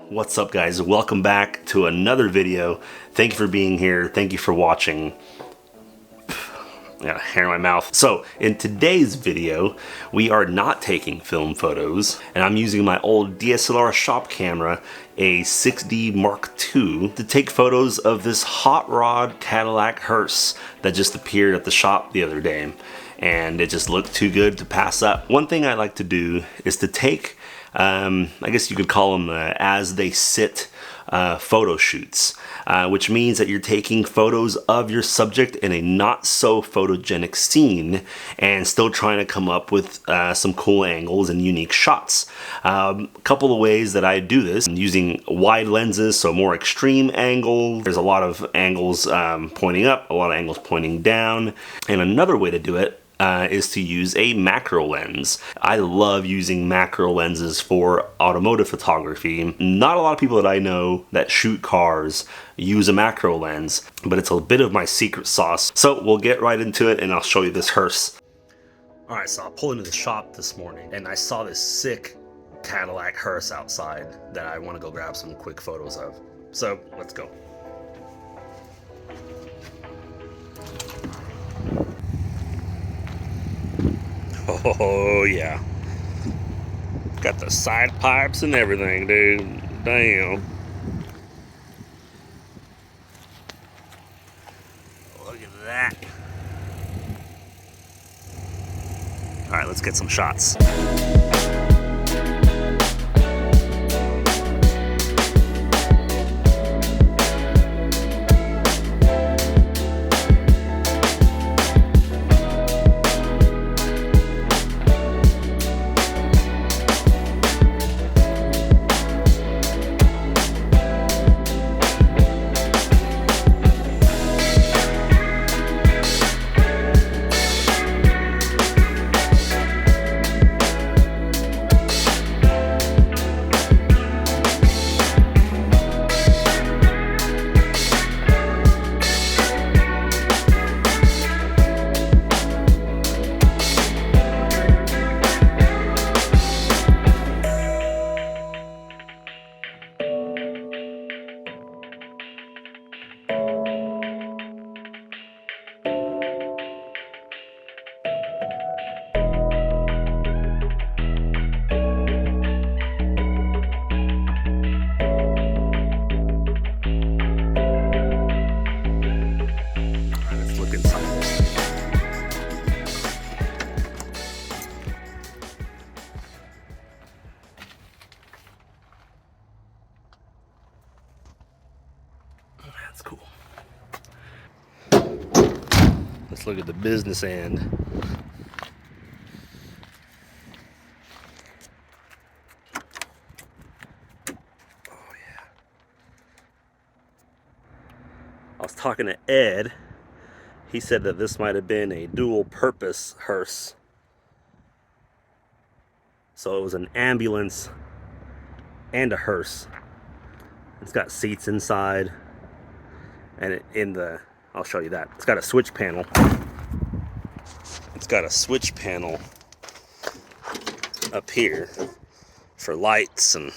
What's up, guys? Welcome back to another video. Thank you for being here. Thank you for watching. I got a hair in my mouth. So in today's video, we are not taking film photos, and I'm using my old DSLR shop camera, a 6D Mark II, to take photos of this Hotrod Cadillac hearse that just appeared at the shop the other day, and it just looked too good to pass up. One thing I like to do is to take, I guess you could call them as they sit photo shoots, which means that you're taking photos of your subject in a not so photogenic scene and still trying to come up with some cool angles and unique shots. A couple of ways that I do this: using wide lenses, so more extreme angles. There's a lot of angles pointing up, a lot of angles pointing down. And another way to do it is to use a macro lens. I love using macro lenses for automotive photography. Not a lot of people that I know that shoot cars use a macro lens, but it's a bit of my secret sauce. So we'll get right into it and I'll show you this hearse. Alright, so I pulled into the shop this morning and I saw this sick Cadillac hearse outside that I want to go grab some quick photos of. So let's go. Oh yeah, got the side pipes and everything, dude. Damn. Look at that. All right, let's get some shots. That's cool. Let's look at the business end. Oh yeah. I was talking to Ed. He said that this might have been a dual purpose hearse. So it was an ambulance and a hearse. It's got seats inside. And I'll show you that. It's got a switch panel. It's got a switch panel up here for lights and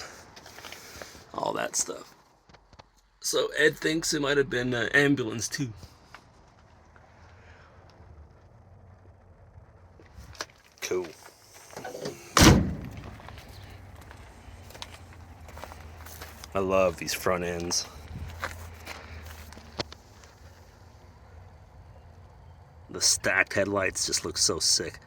all that stuff. So Ed thinks it might have been an ambulance too. Cool. I love these front ends. The stacked headlights just look so sick.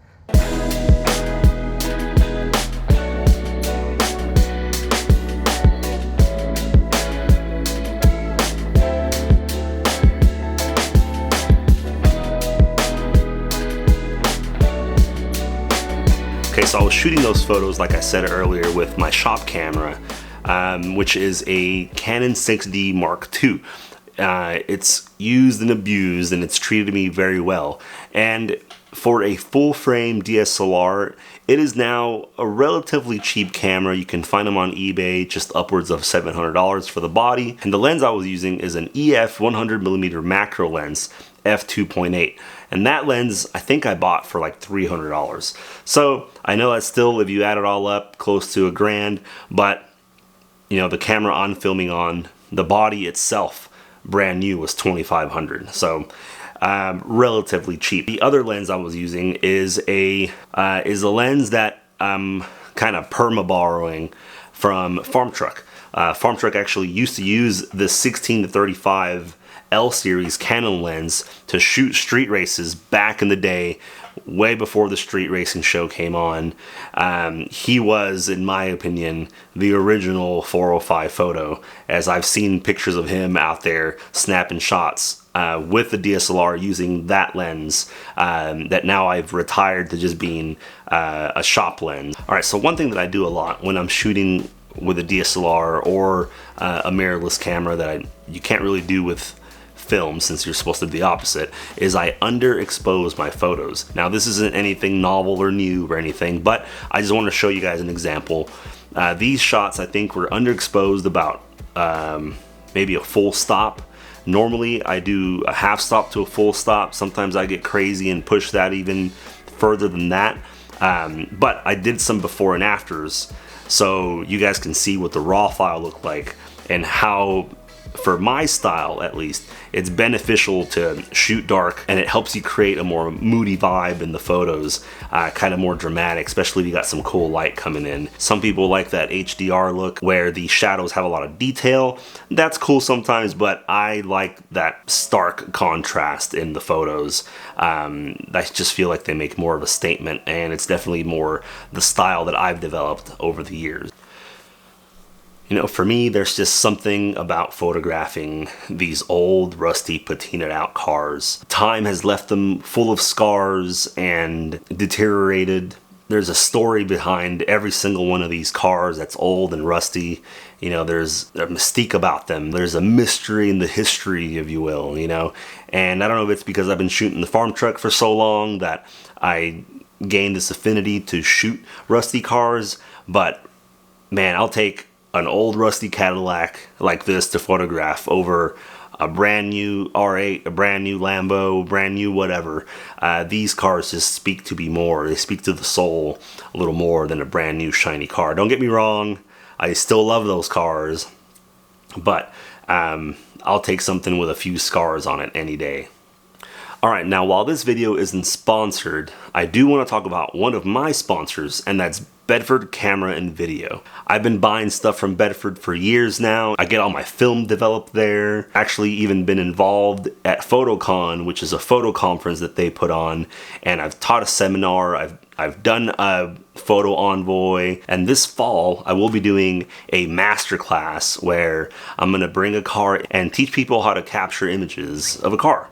Okay, so I was shooting those photos, like I said earlier, with my shop camera, which is a Canon 6D Mark II. It's used and abused, and it's treated me very well. And for a full frame DSLR, it is now a relatively cheap camera. You can find them on eBay, just upwards of $700 for the body. And the lens I was using is an EF 100mm macro lens, f2.8. And that lens, I think I bought for like $300. So I know that's still, if you add it all up, close to $1,000, but you know, the camera I'm filming on, the body itself, brand new, was $2,500. So relatively cheap. The other lens I was using is a lens that I'm kind of perma borrowing from Farm Truck. Farm Truck actually used to use the 16-35 L series Canon lens to shoot street races back in the day, way before the street racing show came on. He was, in my opinion, the original 405 photo, as I've seen pictures of him out there snapping shots with the DSLR using that lens that now I've retired to just being a shop lens. Alright, so one thing that I do a lot when I'm shooting with a DSLR or a mirrorless camera that you can't really do with film, since you're supposed to do the opposite, is I underexpose my photos. Now this isn't anything novel or new or anything, but I just want to show you guys an example. These shots I think were underexposed about maybe a full stop. Normally I do a half stop to a full stop. Sometimes I get crazy and push that even further than that. But I did some before and afters so you guys can see what the raw file looked like and how, for my style at least, it's beneficial to shoot dark, and it helps you create a more moody vibe in the photos, kind of more dramatic, especially if you got some cool light coming in. Some people like that HDR look where the shadows have a lot of detail. That's cool sometimes, but I like that stark contrast in the photos. I just feel like they make more of a statement, and it's definitely more the style that I've developed over the years. You know, for me, there's just something about photographing these old, rusty, patinaed out cars. Time has left them full of scars and deteriorated. There's a story behind every single one of these cars that's old and rusty. You know, there's a mystique about them. There's a mystery in the history, if you will, you know. And I don't know if it's because I've been shooting the farm truck for so long that I gained this affinity to shoot rusty cars, but man, I'll take an old rusty Cadillac like this to photograph over a brand new R8, a brand new Lambo, brand new whatever. These cars just speak to me more. They speak to the soul a little more than a brand new shiny car. Don't get me wrong, I still love those cars, but I'll take something with a few scars on it any day. Alright, now while this video isn't sponsored, I do want to talk about one of my sponsors, and that's Bedford Camera and Video. I've been buying stuff from Bedford for years now. I get all my film developed there. Actually even been involved at PhotoCon, which is a photo conference that they put on, and I've taught a seminar, I've done a photo envoy, and this fall I will be doing a masterclass where I'm gonna bring a car and teach people how to capture images of a car.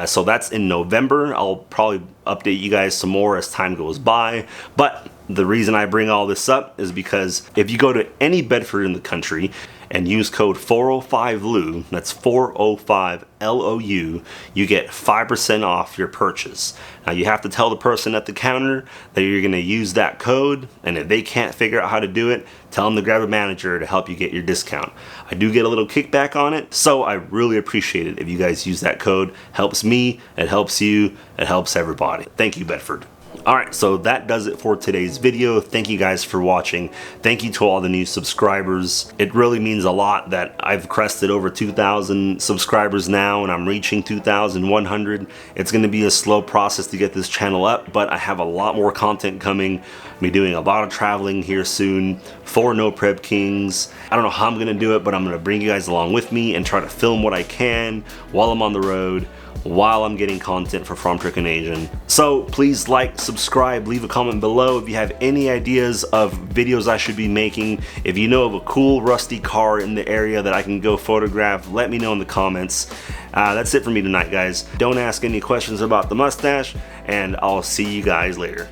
So that's in November. I'll probably update you guys some more as time goes by, but the reason I bring all this up is because if you go to any Bedford in the country and use code 405LOU, that's 405 LOU, you get 5% off your purchase. Now you have to tell the person at the counter that you're going to use that code, and if they can't figure out how to do it, tell them to grab a manager to help you get your discount. I do get a little kickback on it, so I really appreciate it if you guys use that code. Helps me, it helps you, it helps everybody. Thank you, Bedford. Alright, so that does it for today's video. Thank you guys for watching. Thank you to all the new subscribers. It really means a lot that I've crested over 2,000 subscribers now, and I'm reaching 2,100. It's going to be a slow process to get this channel up, but I have a lot more content coming. I'll be doing a lot of traveling here soon for No Prep Kings. I don't know how I'm going to do it, but I'm going to bring you guys along with me and try to film what I can while I'm on the road, while I'm getting content for Farm Truck and Asian. So please like, subscribe, leave a comment below if you have any ideas of videos I should be making. If you know of a cool rusty car in the area that I can go photograph, let me know in the comments. That's it for me tonight, guys. Don't ask any questions about the mustache, and I'll see you guys later.